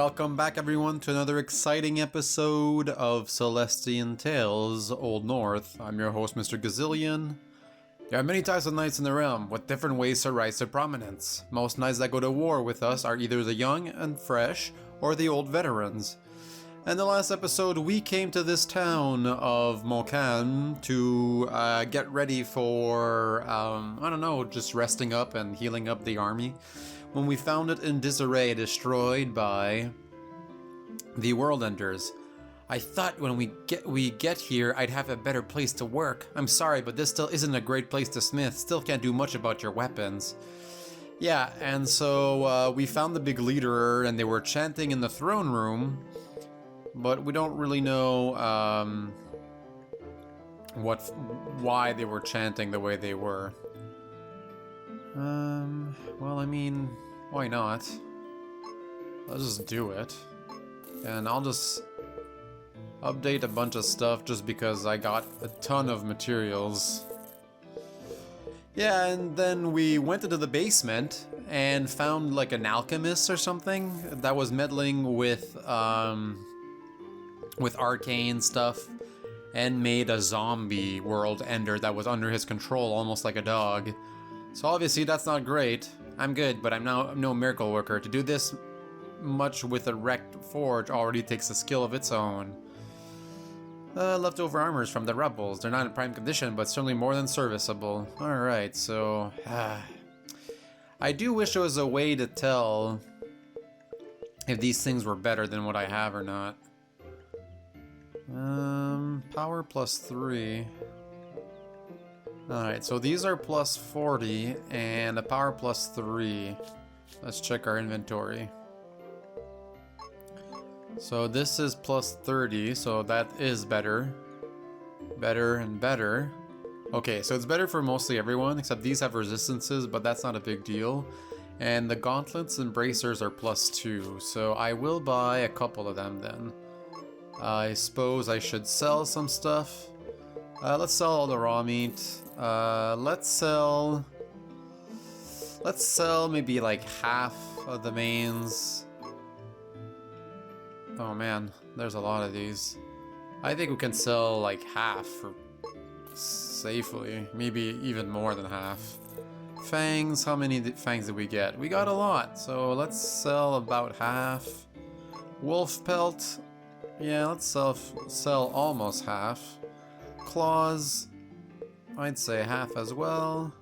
Welcome back everyone to another exciting episode of Celestian Tales, Old North. I'm your host, Mr. Gazillion. There are many types of knights in the realm, with different ways to rise to prominence. Most knights that go to war with us are either the young and fresh, or the old veterans. In the last episode, we came to this town of Mokan to get ready for, I don't know, just resting up and healing up the army, when we found it in disarray, destroyed by the World Enders. I thought when we get here, I'd have a better place to work. I'm sorry, but this still isn't a great place to smith. Still can't do much about your weapons. Yeah, and so we found the big leader, and they were chanting in the throne room, but we don't really know why they were chanting the way they were. Well, I mean, why not? Let's just do it. And I'll just update a bunch of stuff just because I got a ton of materials. Yeah, and then we went into the basement and found like an alchemist or something that was meddling with arcane stuff and made a zombie world ender that was under his control, almost like a dog. So obviously that's not great. I'm good, but I'm no miracle worker. To do this much with a wrecked forge already takes a skill of its own. Leftover armors from the rebels. They're not in prime condition, but certainly more than serviceable. Alright, so... I do wish there was a way to tell if these things were better than what I have or not. Power plus 3... Alright, so these are plus 40, and a power plus 3. Let's check our inventory. So this is plus 30, so that is better. Better and better. Okay, so it's better for mostly everyone, except these have resistances, but that's not a big deal. And the gauntlets and bracers are plus 2, so I will buy a couple of them then. I suppose I should sell some stuff. Let's sell all the raw meat. Let's sell maybe like half of the mains. Oh man, there's a lot of these. I think we can sell like half for safely, maybe even more than half. Fangs, how many fangs did we get? We got a lot, so let's sell about half. Wolf pelt, yeah, let's sell almost half. Claws, I'd say half as well.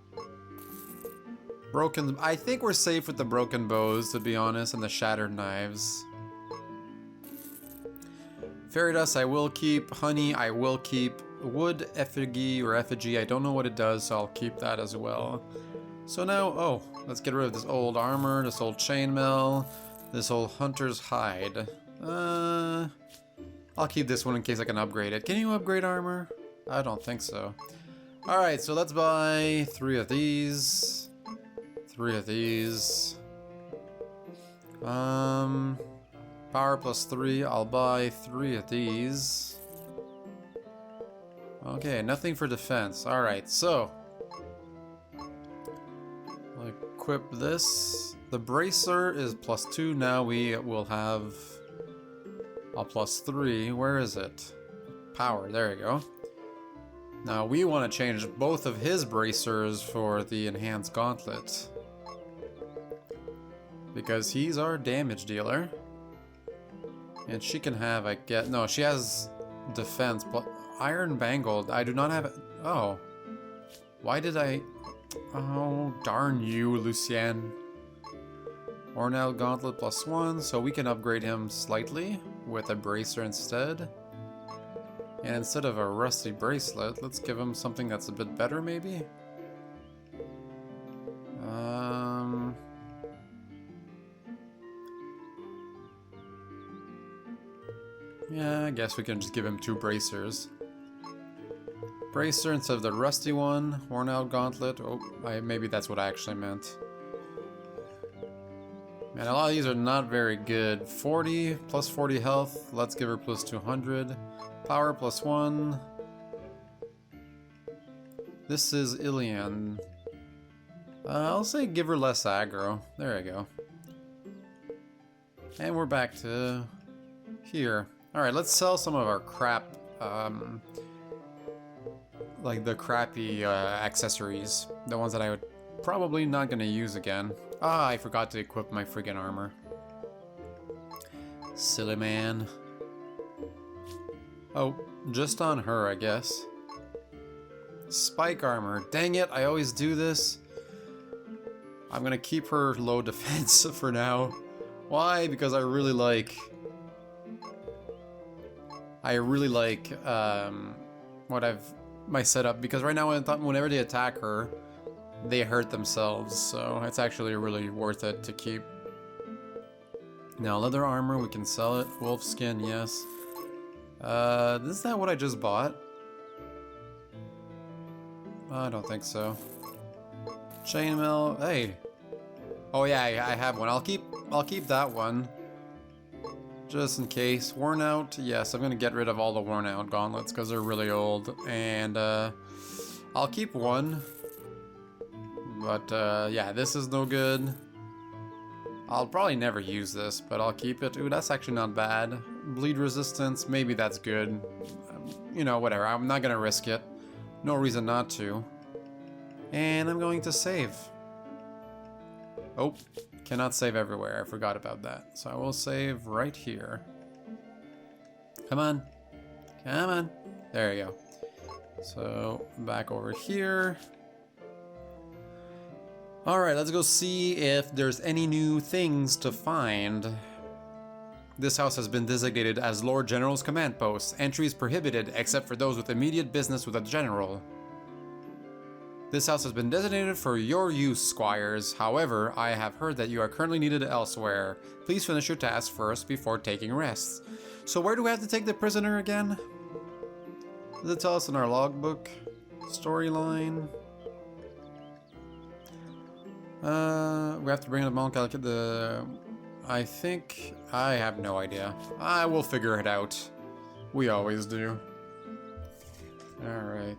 Broken, I think we're safe with the broken bows, to be honest, and the shattered knives. Fairy dust I will keep. Honey I will keep. Wood effigy or effigy, I don't know what it does, so I'll keep that as well. So now, oh, let's get rid of this old armor, this old chainmail, this old hunter's hide. I'll keep this one in case I can upgrade it. Can you upgrade armor? I don't think so. Alright, so let's buy 3 of these. 3 of these. Power plus 3, I'll buy 3 of these. Okay, nothing for defense. Alright, so I'll equip this. The bracer is plus 2, now we will have a plus 3. Where is it? Power, there you go. Now we want to change both of his bracers for the enhanced gauntlet, because he's our damage dealer. And she can have, I get, no, she has defense, but iron bangled, I do not have it. Oh. Why did I, oh, darn you, Lucien. Ornell gauntlet plus 1, so we can upgrade him slightly with a bracer instead. And instead of a rusty bracelet, let's give him something that's a bit better, maybe? Yeah, I guess we can just give him 2 bracers. Bracer instead of the rusty one. Worn out gauntlet. Oh, maybe that's what I actually meant. Man, a lot of these are not very good. 40, plus 40 health. Let's give her plus 200. Power plus 1. This is Ilian. I'll say give her less aggro. There we go. And we're back to here. Alright, let's sell some of our crap, like the crappy accessories. The ones that I would probably not gonna use again. Ah, I forgot to equip my friggin' armor. Silly man. Oh, just on her, I guess. Spike armor. Dang it, I always do this. I'm gonna keep her low defense for now. Why? Because I really like my setup, because right now whenever they attack her, they hurt themselves, so it's actually really worth it to keep. Now, leather armor, we can sell it. Wolf skin, yes. Is that what I just bought? I don't think so. Chainmail, hey. Oh yeah, I have one. I'll keep that one. Just in case. Worn out, yes, I'm gonna get rid of all the worn out gauntlets because they're really old. And I'll keep one. But yeah, this is no good. I'll probably never use this, but I'll keep it. Ooh, that's actually not bad. Bleed resistance, maybe that's good. You know, whatever. I'm not gonna risk it. No reason not to. And I'm going to save. Oh, cannot save everywhere. I forgot about that. So I will save right here. Come on. Come on. There you go. So back over here. Alright, let's go see if there's any new things to find. This house has been designated as Lord General's command post. Entry is prohibited except for those with immediate business with a general. This house has been designated for your use, squires. However, I have heard that you are currently needed elsewhere. Please finish your task first before taking rest. So where do we have to take the prisoner again? Does it tell us in our logbook? Storyline? We have to bring the monk. I think I have no idea. I will figure it out. We always do. Alright.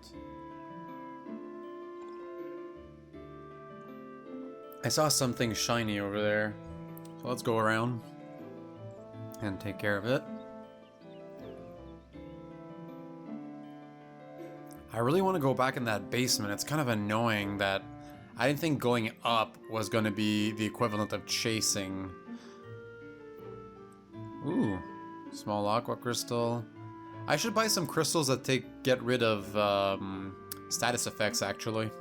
I saw something shiny over there. So let's go around and take care of it. I really want to go back in that basement. It's kind of annoying that I didn't think going up was going to be the equivalent of chasing. Ooh, small aqua crystal. I should buy some crystals that get rid of status effects, actually.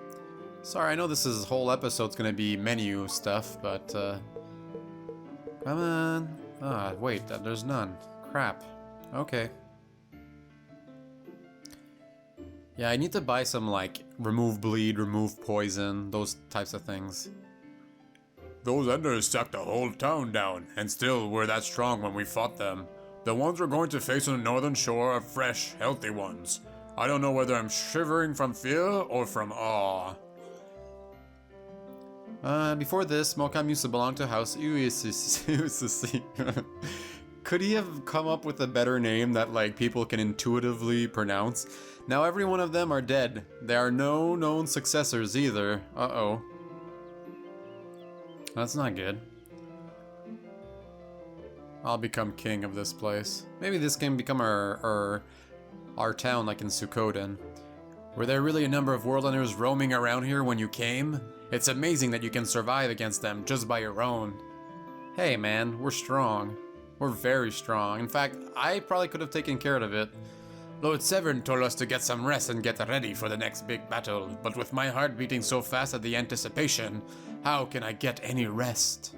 Sorry, I know this whole episode's going to be menu stuff, but come on. Ah, wait, there's none. Crap. Okay. Yeah, I need to buy some, like, remove bleed, remove poison, those types of things. Those enders sucked the whole town down, and still were that strong when we fought them. The ones we're going to face on the northern shore are fresh, healthy ones. I don't know whether I'm shivering from fear or from awe. Before this, Mokam used to belong to House Uisisi. Could he have come up with a better name that, like, people can intuitively pronounce? Now every one of them are dead. There are no known successors either. Uh-oh. That's not good. I'll become king of this place. Maybe this can become our town, like in Suikoden. Were there really a number of worldlanders roaming around here when you came? It's amazing that you can survive against them just by your own. Hey man, we're strong. We're very strong. In fact, I probably could have taken care of it. Lord Severn told us to get some rest and get ready for the next big battle, but with my heart beating so fast at the anticipation, how can I get any rest?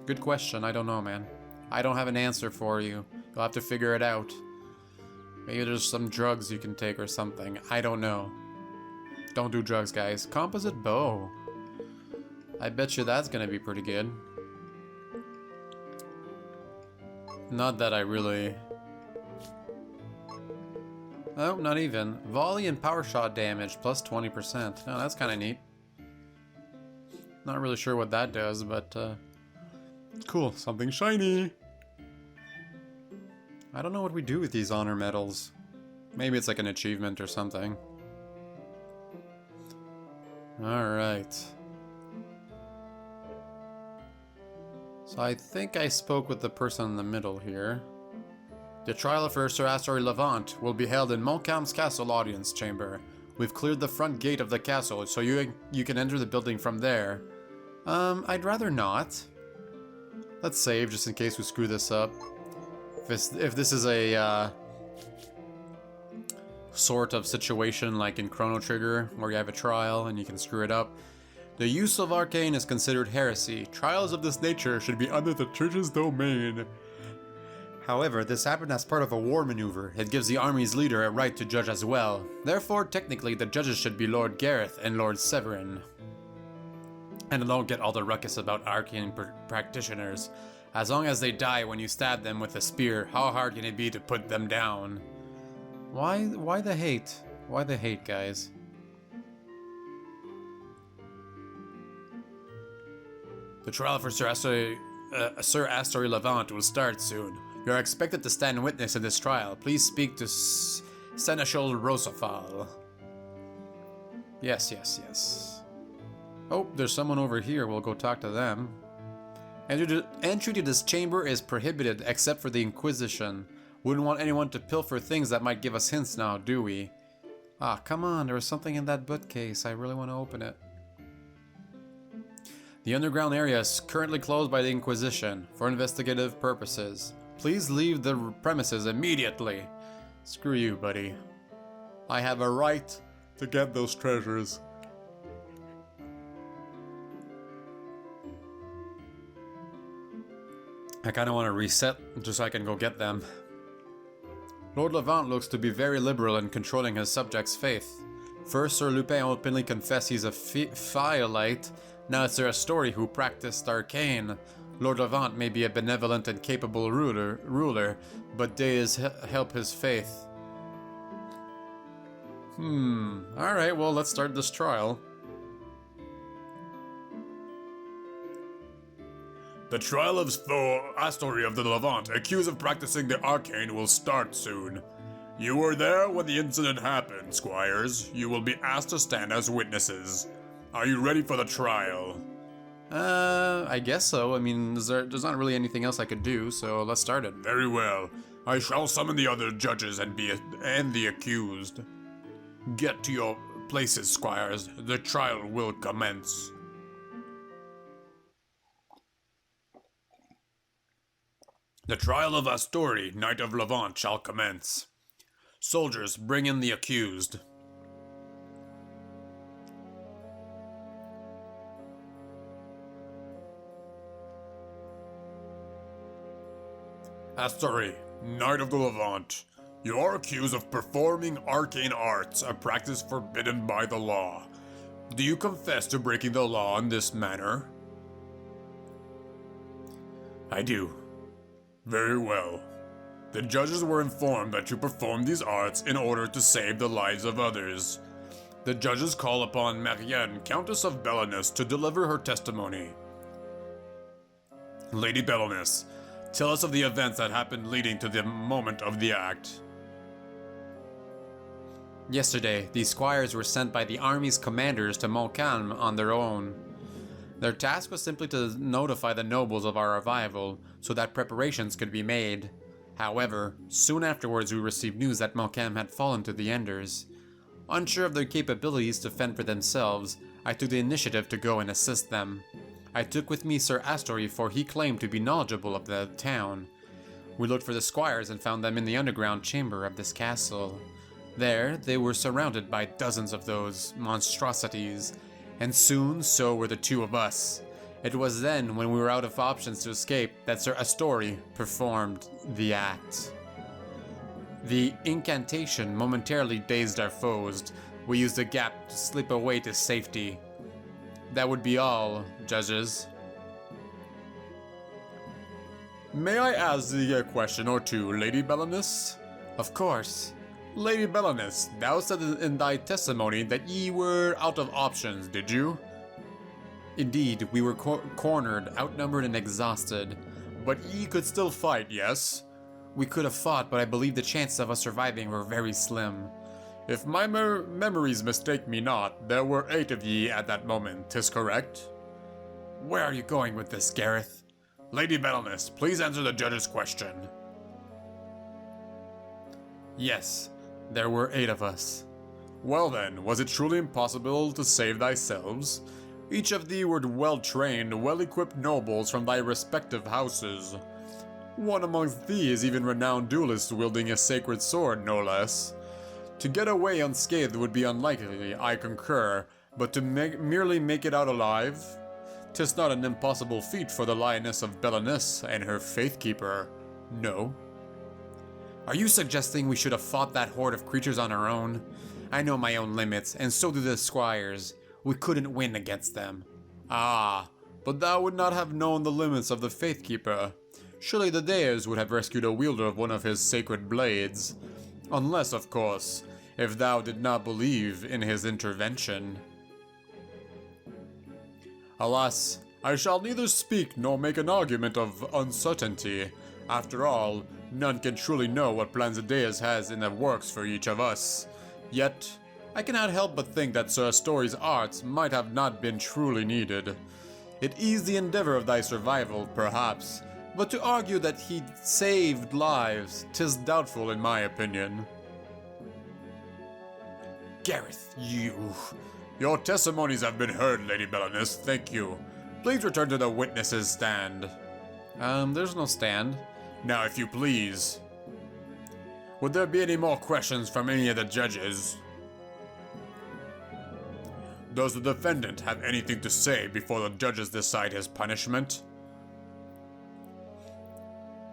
Good question, I don't know, man. I don't have an answer for you. You'll have to figure it out. Maybe there's some drugs you can take or something. I don't know. Don't do drugs, guys. Composite bow. I bet you that's gonna be pretty good. Not that I really... Oh, not even. Volley and power shot damage, plus 20%. Oh, that's kind of neat. Not really sure what that does, but cool. Something shiny. I don't know what we do with these honor medals. Maybe it's like an achievement or something. Alright. So I think I spoke with the person in the middle here. The trial for Sir Astori Levant will be held in Montcalm's castle audience chamber. We've cleared the front gate of the castle, so you can enter the building from there. I'd rather not. Let's save just in case we screw this up. If this is a sort of situation like in Chrono Trigger, where you have a trial and you can screw it up. The use of arcane is considered heresy. Trials of this nature should be under the church's domain. However, this happened as part of a war maneuver. It gives the army's leader a right to judge as well. Therefore, technically, the judges should be Lord Gareth and Lord Severin. And don't get all the ruckus about arcane practitioners. As long as they die when you stab them with a spear, how hard can it be to put them down? Why the hate? Why the hate, guys? The trial for Sir Astori Levant will start soon. You are expected to stand witness in this trial. Please speak to Seneschal Rosafal. Yes. Oh, there's someone over here. We'll go talk to them. Entry to this chamber is prohibited except for the Inquisition. Wouldn't want anyone to pilfer things that might give us hints now, do we? Ah, come on. There was something in that bookcase. I really want to open it. The underground area is currently closed by the Inquisition for investigative purposes. Please leave the premises immediately. Screw you, buddy. I have a right to get those treasures. I kind of want to reset just so I can go get them. Lord Levant looks to be very liberal in controlling his subjects' faith. First, Sir Lupin openly confessed he's a Phyolite. Now it's Sir Astori who practiced arcane. Lord Levant may be a benevolent and capable ruler, but days help his faith. Alright, well, let's start this trial. The trial of Astori of the Levant, accused of practicing the arcane, will start soon. You were there when the incident happened, squires. You will be asked to stand as witnesses. Are you ready for the trial? I guess so. I mean, there's not really anything else I could do, so let's start it. Very well. I shall summon the other judges and the accused. Get to your places, squires. The trial will commence. The trial of Astori, Knight of Levant, shall commence. Soldiers, bring in the accused. Astori, Knight of the Levant, you are accused of performing arcane arts, a practice forbidden by the law. Do you confess to breaking the law in this manner? I do. Very well. The judges were informed that you performed these arts in order to save the lives of others. The judges call upon Marianne, Countess of Belenus, to deliver her testimony. Lady Belenus, tell us of the events that happened leading to the moment of the act. Yesterday, these squires were sent by the army's commanders to Montcalm on their own. Their task was simply to notify the nobles of our arrival, so that preparations could be made. However, soon afterwards we received news that Montcalm had fallen to the Enders. Unsure of their capabilities to fend for themselves, I took the initiative to go and assist them. I took with me Sir Astori, for he claimed to be knowledgeable of the town. We looked for the squires and found them in the underground chamber of this castle. There, they were surrounded by dozens of those monstrosities, and soon so were the two of us. It was then, when we were out of options to escape, that Sir Astori performed the act. The incantation momentarily dazed our foes. We used the gap to slip away to safety. That would be all, judges. May I ask thee a question or two, Lady Belenus? Of course. Lady Belenus, thou said in thy testimony that ye were out of options, did you? Indeed, we were cornered, outnumbered, and exhausted. But ye could still fight, yes? We could have fought, but I believe the chances of us surviving were very slim. If my memories mistake me not, there were 8 of ye at that moment, 'tis correct? Where are you going with this, Gareth? Lady Baroness, please answer the judge's question. Yes, there were 8 of us. Well then, was it truly impossible to save thyselves? Each of thee were well-trained, well-equipped nobles from thy respective houses. One amongst thee is even renowned duelist wielding a sacred sword, no less. To get away unscathed would be unlikely, I concur, but to merely make it out alive? 'Tis not an impossible feat for the Lioness of Belenus and her Faithkeeper. No. Are you suggesting we should have fought that horde of creatures on our own? I know my own limits, and so do the squires. We couldn't win against them. Ah, but thou would not have known the limits of the Faithkeeper. Surely the Deus would have rescued a wielder of one of his sacred blades. Unless, of course, if thou did not believe in his intervention. Alas, I shall neither speak nor make an argument of uncertainty. After all, none can truly know what plans the Deus has in the works for each of us. Yet, I cannot help but think that Sir Astori's arts might have not been truly needed. It eased the endeavor of thy survival, perhaps, but to argue that he saved lives, 'tis doubtful in my opinion. Gareth, you... Your testimonies have been heard, Lady Baroness, thank you. Please return to the witness's stand. There's no stand. Now, if you please. Would there be any more questions from any of the judges? Does the defendant have anything to say before the judges decide his punishment?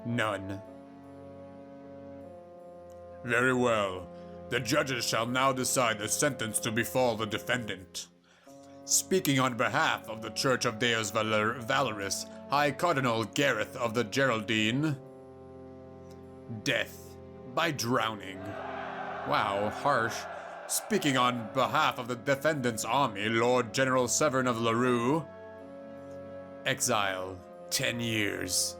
None. Very well. The judges shall now decide the sentence to befall the defendant. Speaking on behalf of the Church of Deus Valoris, High Cardinal Gareth of the Geraldine. Death by drowning. Wow, harsh. Speaking on behalf of the defendant's army, Lord General Severn of LaRue. Exile, 10 years.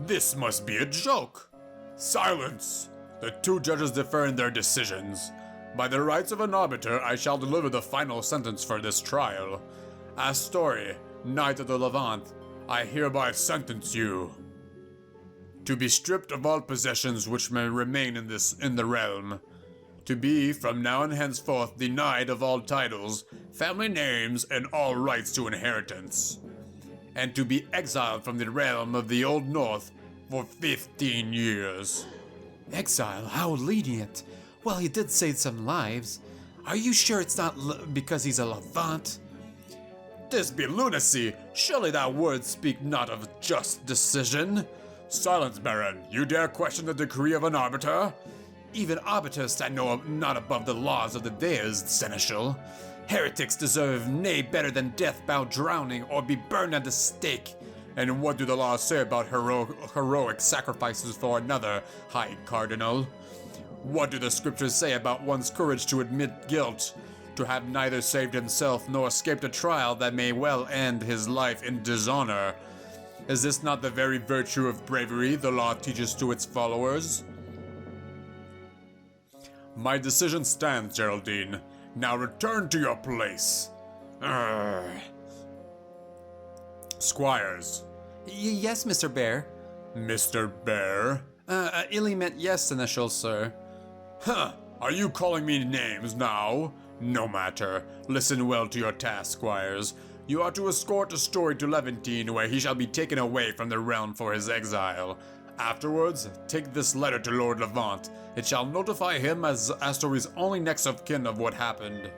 This must be a joke! Silence! The 2 judges differ in their decisions. By the rights of an arbiter, I shall deliver the final sentence for this trial. Astori, Knight of the Levant, I hereby sentence you to be stripped of all possessions which may remain in the realm, to be from now and henceforth denied of all titles, family names, and all rights to inheritance, and to be exiled from the realm of the Old North for 15 years. Exile? How lenient. Well, he did save some lives. Are you sure it's not because he's a Levant? This be lunacy! Surely that word speak not of just decision. Silence, Baron. You dare question the decree of an arbiter? Even arbiters stand not above the laws of the Deus, Seneschal. Heretics deserve nay better than death by drowning or be burned at the stake. And what do the laws say about heroic sacrifices for another, High Cardinal? What do the scriptures say about one's courage to admit guilt, to have neither saved himself nor escaped a trial that may well end his life in dishonor? Is this not the very virtue of bravery the law teaches to its followers? My decision stands, Geraldine. Now return to your place. Squires. Yes, Mr. Bear. Mr. Bear? Illy meant yes, Seneschal, sir. Huh! Are you calling me names now? No matter. Listen well to your task, squires. You are to escort Astori to Levantine, where he shall be taken away from the realm for his exile. Afterwards, take this letter to Lord Levant. It shall notify him as Astori's only next of kin of what happened.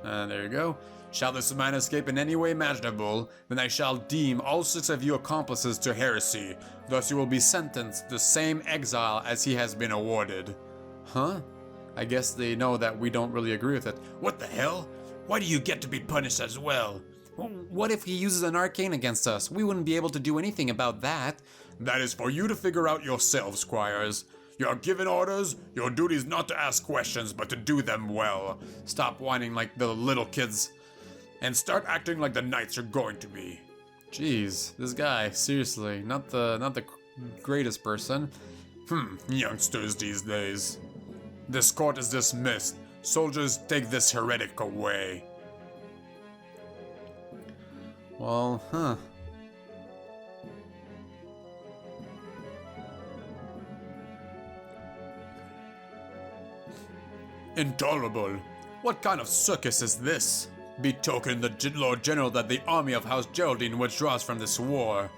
There you go. Shall this man escape in any way imaginable, then I shall deem all 6 of you accomplices to heresy. Thus you will be sentenced to the same exile as he has been awarded. Huh? I guess they know that we don't really agree with it. What the hell? Why do you get to be punished as well? What if he uses an arcane against us? We wouldn't be able to do anything about that. That is for you to figure out yourselves, squires. You are given orders. Your duty is not to ask questions, but to do them well. Stop whining like the little kids, and start acting like the knights you're going to be. Jeez, this guy, seriously, not the greatest person. Youngsters these days. This court is dismissed. Soldiers, take this heretic away. Well, huh. Intolerable. What kind of circus is this? Betoken the Lord General that the army of House Geraldine withdraws from this war.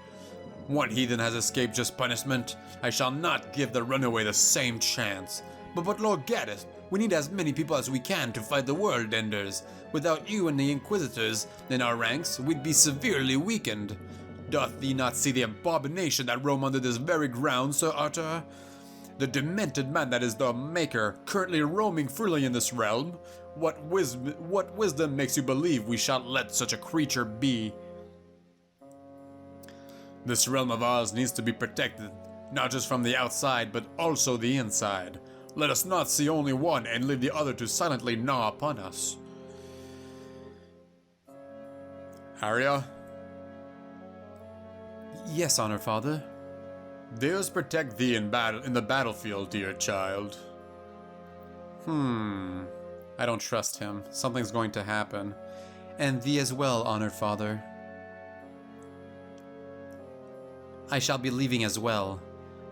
One heathen has escaped just punishment. I shall not give the runaway the same chance. But Lord Gaddis, we need as many people as we can to fight the World Enders. Without you and the Inquisitors in our ranks, we'd be severely weakened. Doth thee not see the abomination that roam under this very ground, Sir Arthur? The demented man that is the Maker, currently roaming freely in this realm. What wisdom makes you believe we shall let such a creature be? This realm of ours needs to be protected, not just from the outside, but also the inside. Let us not see only one and leave the other to silently gnaw upon us. Arya? Yes, Honor Father. Deus protect thee in the battlefield, dear child. I don't trust him. Something's going to happen. And thee as well, Honored Father. I shall be leaving as well.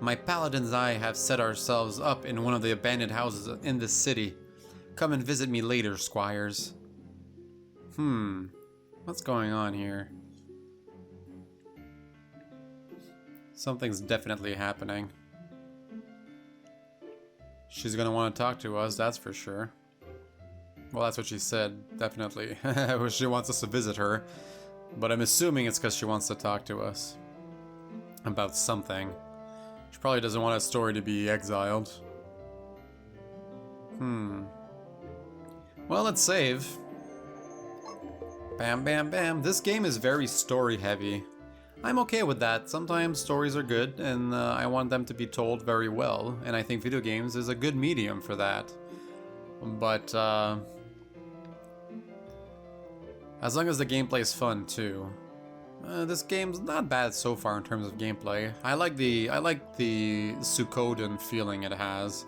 My paladins and I have set ourselves up in one of the abandoned houses in this city. Come and visit me later, squires. What's going on here? Something's definitely happening. She's gonna want to talk to us, that's for sure. Well, that's what she said, definitely. She wants us to visit her. But I'm assuming it's because she wants to talk to us. About something. She probably doesn't want Astori to be exiled. Well, let's save. Bam, bam, bam. This game is very story heavy. I'm okay with that. Sometimes stories are good, and I want them to be told very well, and I think video games is a good medium for that. But, as long as the gameplay is fun, too. This game's not bad so far in terms of gameplay. I like the Suikoden feeling it has.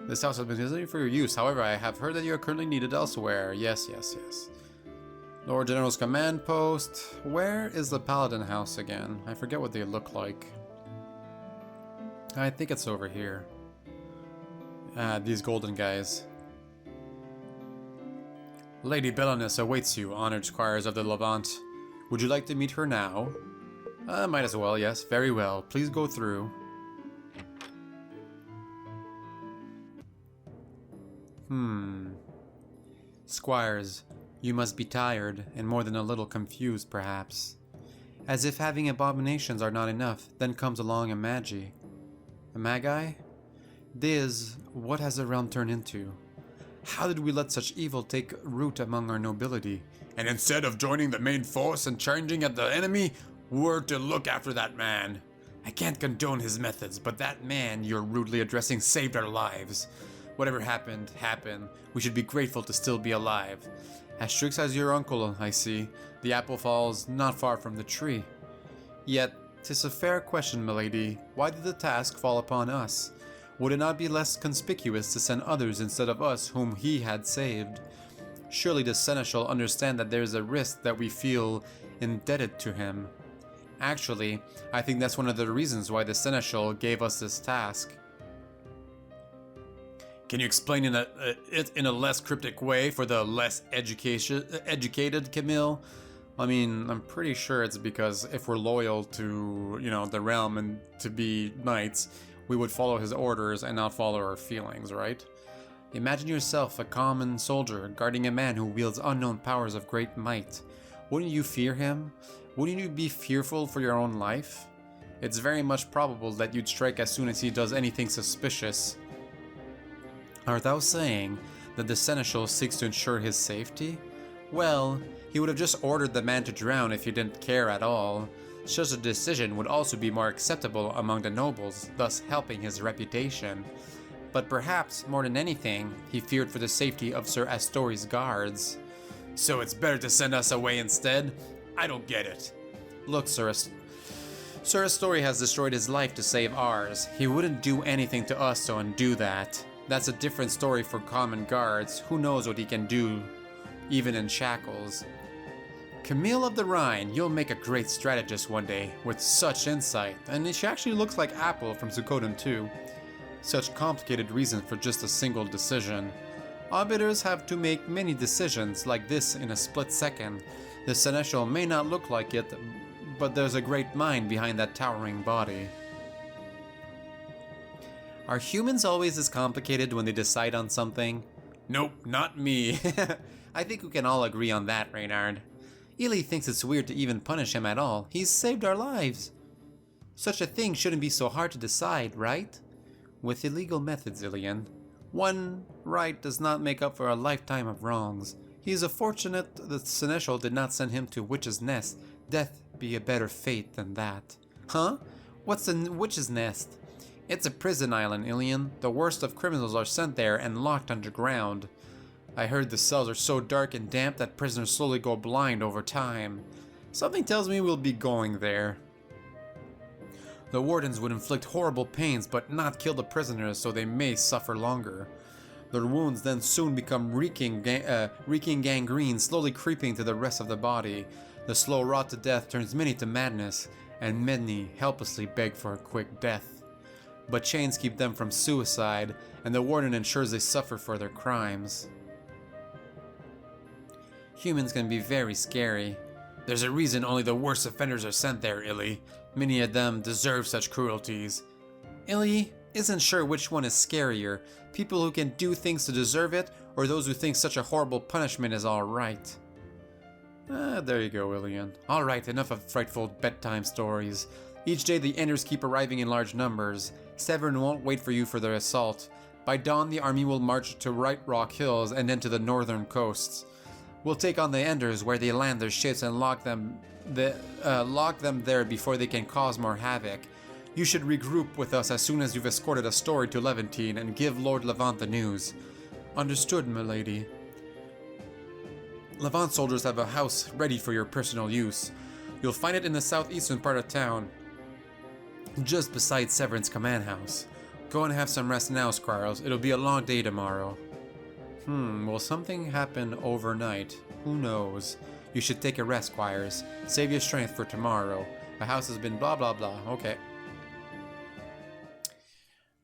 This house has been designed for your use. However, I have heard that you are currently needed elsewhere. Yes, yes, yes. Lord General's command post. Where is the Paladin house again? I forget what they look like. I think it's over here. These golden guys. Lady Bellanis awaits you, honored squires of the Levant. Would you like to meet her now? Might as well, yes. Very well. Please go through. Squires, you must be tired, and more than a little confused, perhaps. As if having abominations are not enough, then comes along a magi. A magi? Diz, what has the realm turned into? How did we let such evil take root among our nobility? And instead of joining the main force and charging at the enemy, we're to look after that man. I can't condone his methods, but that man you're rudely addressing saved our lives. Whatever happened, happened. We should be grateful to still be alive. As strict as your uncle, I see. The apple falls not far from the tree. Yet, 'tis a fair question, milady. Why did the task fall upon us? Would it not be less conspicuous to send others instead of us whom he had saved? Surely the seneschal understand that there is a risk that we feel indebted to him. Actually, I think that's one of the reasons why the seneschal gave us this task. Can you explain it in a less cryptic way for the less educated Camille? I mean, I'm pretty sure it's because if we're loyal to, the realm and to be knights, we would follow his orders and not follow our feelings, right? Imagine yourself a common soldier guarding a man who wields unknown powers of great might. Wouldn't you fear him? Wouldn't you be fearful for your own life? It's very much probable that you'd strike as soon as he does anything suspicious. Art thou saying that the seneschal seeks to ensure his safety? Well, he would have just ordered the man to drown if he didn't care at all. Such a decision would also be more acceptable among the nobles, thus helping his reputation. But perhaps, more than anything, he feared for the safety of Sir Astori's guards. So it's better to send us away instead? I don't get it. Look, Sir Astori has destroyed his life to save ours. He wouldn't do anything to us to undo that. That's a different story for common guards. Who knows what he can do, even in shackles. Camille of the Rhine, you'll make a great strategist one day, with such insight, and she actually looks like Apple from Suikoden too. Such complicated reasons for just a single decision. Arbiters have to make many decisions like this in a split second. The Seneschal may not look like it, but there's a great mind behind that towering body. Are humans always as complicated when they decide on something? Nope, not me. I think we can all agree on that, Reynard. Ely thinks it's weird to even punish him at all. He's saved our lives. Such a thing shouldn't be so hard to decide, right? With illegal methods, Ilian. One right does not make up for a lifetime of wrongs. He is fortunate the Seneschal did not send him to Witch's Nest. Death be a better fate than that. Huh? What's a Witch's Nest? It's a prison island, Ilian. The worst of criminals are sent there and locked underground. I heard the cells are so dark and damp that prisoners slowly go blind over time. Something tells me we'll be going there. The wardens would inflict horrible pains but not kill the prisoners, so they may suffer longer. Their wounds then soon become reeking gangrene, slowly creeping to the rest of the body. The slow rot to death turns many to madness, and many helplessly beg for a quick death. But chains keep them from suicide, and the warden ensures they suffer for their crimes. Humans can be very scary. There's a reason only the worst offenders are sent there, Illy. Many of them deserve such cruelties. Illy isn't sure which one is scarier, people who can do things to deserve it, or those who think such a horrible punishment is alright. There you go, Ilian. Alright, enough of frightful bedtime stories. Each day the Enders keep arriving in large numbers. Severin won't wait for you for their assault. By dawn the army will march to Right Rock Hills and then to the northern coasts. We'll take on the Enders where they land their ships and lock them there before they can cause more havoc. You should regroup with us as soon as you've escorted Astori to Levantine and give Lord Levant the news. Understood, milady. Levant soldiers have a house ready for your personal use. You'll find it in the southeastern part of town, just beside Severin's command house. Go and have some rest now, Squirrels. It'll be a long day tomorrow. Will something happen overnight? Who knows? You should take a rest, Squires. Save your strength for tomorrow. The house has been blah blah blah. Okay.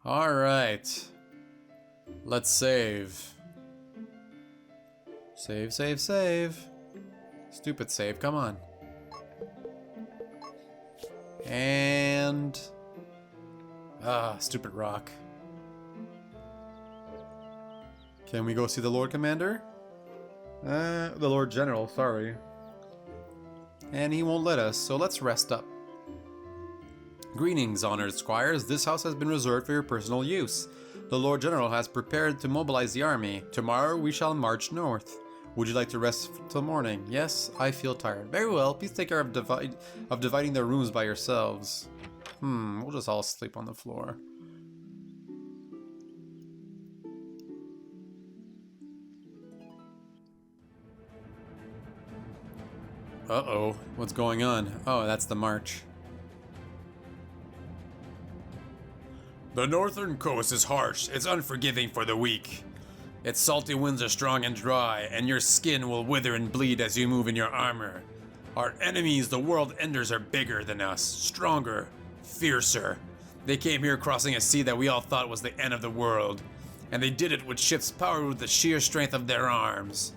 Alright. Let's save. Save, save, save. Stupid save, come on. And... stupid rock. Can we go see the Lord Commander? The Lord General, sorry. And he won't let us, so let's rest up. Greetings, honored squires. This house has been reserved for your personal use. The Lord General has prepared to mobilize the army. Tomorrow we shall march north. Would you like to rest till morning? Yes, I feel tired. Very well, please take care of dividing their rooms by yourselves. We'll just all sleep on the floor. Uh-oh, what's going on? Oh, that's the march. The northern coast is harsh. It's unforgiving for the weak. Its salty winds are strong and dry, and your skin will wither and bleed as you move in your armor. Our enemies, the world enders, are bigger than us, stronger, fiercer. They came here crossing a sea that we all thought was the end of the world, and they did it with ships powered with the sheer strength of their arms.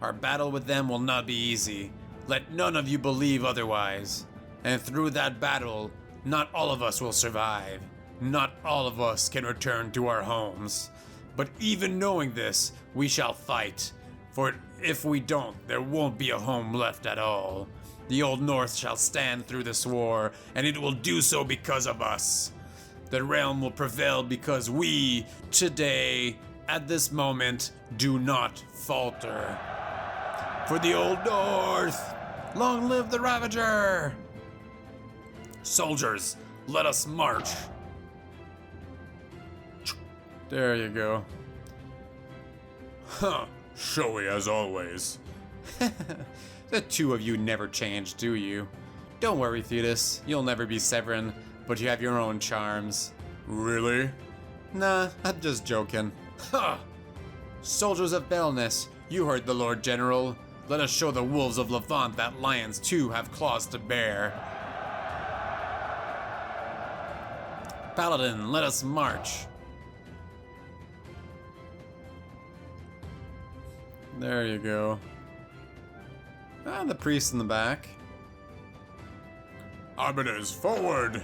Our battle with them will not be easy. Let none of you believe otherwise. And through that battle, not all of us will survive. Not all of us can return to our homes. But even knowing this, we shall fight. For if we don't, there won't be a home left at all. The Old North shall stand through this war, and it will do so because of us. The realm will prevail because we, today, at this moment, do not falter. For the Old North! Long live the Ravager! Soldiers, let us march! There you go. Huh, showy as always. The two of you never change, do you? Don't worry, Thetis. You'll never be Severin, but you have your own charms. Really? Nah, I'm just joking. Ha! Soldiers of Belness, you heard the Lord General. Let us show the wolves of Levant that lions too have claws to bear. Paladin, let us march. There you go. Ah, the priest in the back. Arbiters, forward!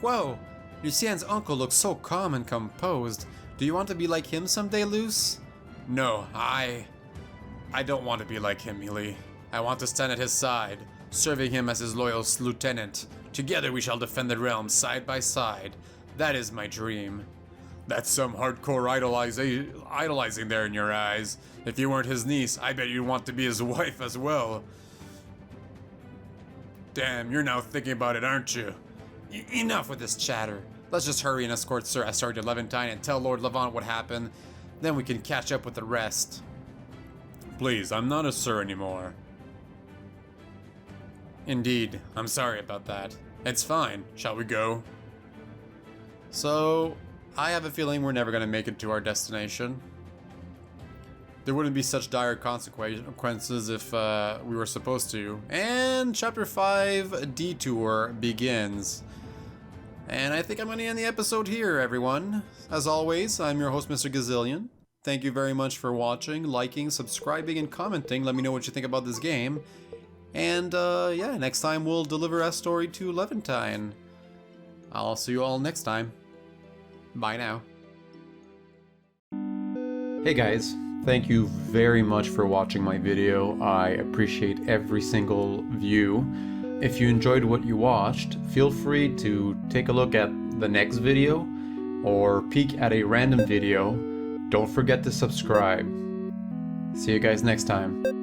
Whoa! Lucien's uncle looks so calm and composed. Do you want to be like him someday, Luce? No, I don't want to be like him, Mealy. I want to stand at his side, serving him as his loyal lieutenant. Together we shall defend the realm side by side. That is my dream. That's some hardcore idolizing there in your eyes. If you weren't his niece, I bet you'd want to be his wife as well. Damn, you're now thinking about it, aren't you? Enough with this chatter. Let's just hurry and escort Sir Astori to Levantine and tell Lord Levant what happened. Then we can catch up with the rest. Please, I'm not a sir anymore. Indeed, I'm sorry about that. It's fine. Shall we go? So, I have a feeling we're never going to make it to our destination. There wouldn't be such dire consequences if we were supposed to. And Chapter 5, Detour, begins. And I think I'm going to end the episode here, everyone. As always, I'm your host, Mr. Gazillion. Thank you very much for watching, liking, subscribing, and commenting. Let me know what you think about this game. And, yeah, next time we'll deliver Astori to Levantine. I'll see you all next time. Bye now. Hey guys, thank you very much for watching my video. I appreciate every single view. If you enjoyed what you watched, feel free to take a look at the next video or peek at a random video. Don't forget to subscribe. See you guys next time.